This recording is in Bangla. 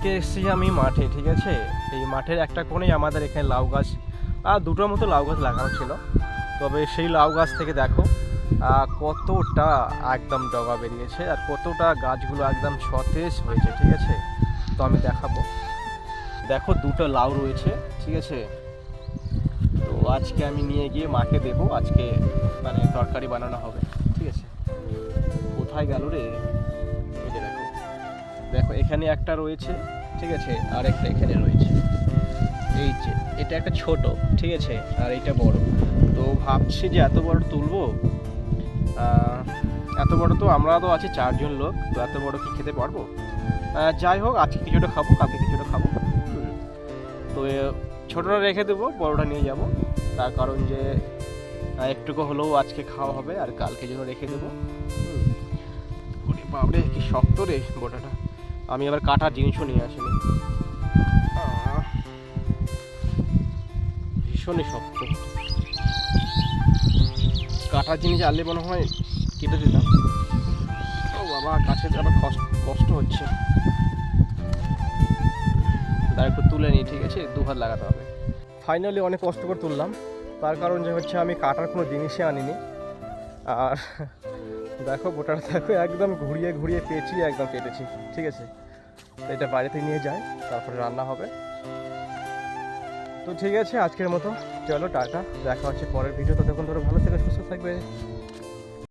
আজকে এসেছি আমি মাঠে, ঠিক আছে। এই মাঠের একটা কোণেই আমাদের এখানে লাউ গাছ আর দুটোর মতো লাউ গাছ লাগানো ছিল। তবে সেই লাউ গাছ থেকে দেখো কতটা একদম ডগা বেরিয়েছে আর কতটা গাছগুলো একদম সতেজ হয়েছে, ঠিক আছে। তো আমি দেখাবো, দেখো দুটো লাউ রয়েছে, ঠিক আছে। তো আজকে আমি নিয়ে গিয়ে মাকে দেবো, আজকে মানে তরকারি বানানো হবে, ঠিক আছে। কোথায় গেল রে? এই যে দেখো, দেখো এখানে একটা রয়েছে, ঠিক আছে, আর একটা এখানে রয়েছে। এই যে এটা একটা ছোট, ঠিক আছে, আর এটা বড়। তো ভাবছি যে এত বড় তুলবো, এত বড় তো আমরা তো আছি 4জন লোক, তো এত বড় কি খেতে পারবো? যাই হোক, আজকে কিছুটা খাবো, কালকে কিছুটা খাবো। তো ছোটটা রেখে দেবো, বড়টা নিয়ে যাব। তার কারণ যে একটুকু হলেও আজকে খাওয়া হবে আর কালকে জন্য রেখে দেবো। ওরে বাবরে কি শক্ত রে বড়টা। আমি আবার কাটার জিনিসও নিয়ে আসিনি, ভীষণই শক্ত। কাটার জিনিস আনলে মনে হয় কেটে দিতাম। ও বাবা, কাছে আবার কষ্ট হচ্ছে। তার একটু তুলে নিই, ঠিক আছে, 2 হাত লাগাতে হবে। ফাইনালি অনেক কষ্ট করে তুললাম, তার কারণ যে হচ্ছে আমি কাটার কোনো জিনিসই আনিনি। আর দেখো বোটাটা দেখো, একদম ঘুরিয়ে ঘুরিয়ে পেঁচিয়ে একদম কেটেছি, ঠিক আছে। তো এটা বাড়িতে নিয়ে যাই, তারপরে রান্না হবে। তো ঠিক আছে, আজকের মতো চলো টাটা, দেখা হচ্ছে পরের ভিডিও। ততক্ষণ ধরে ভালো থেকে সুস্থ থাকবে।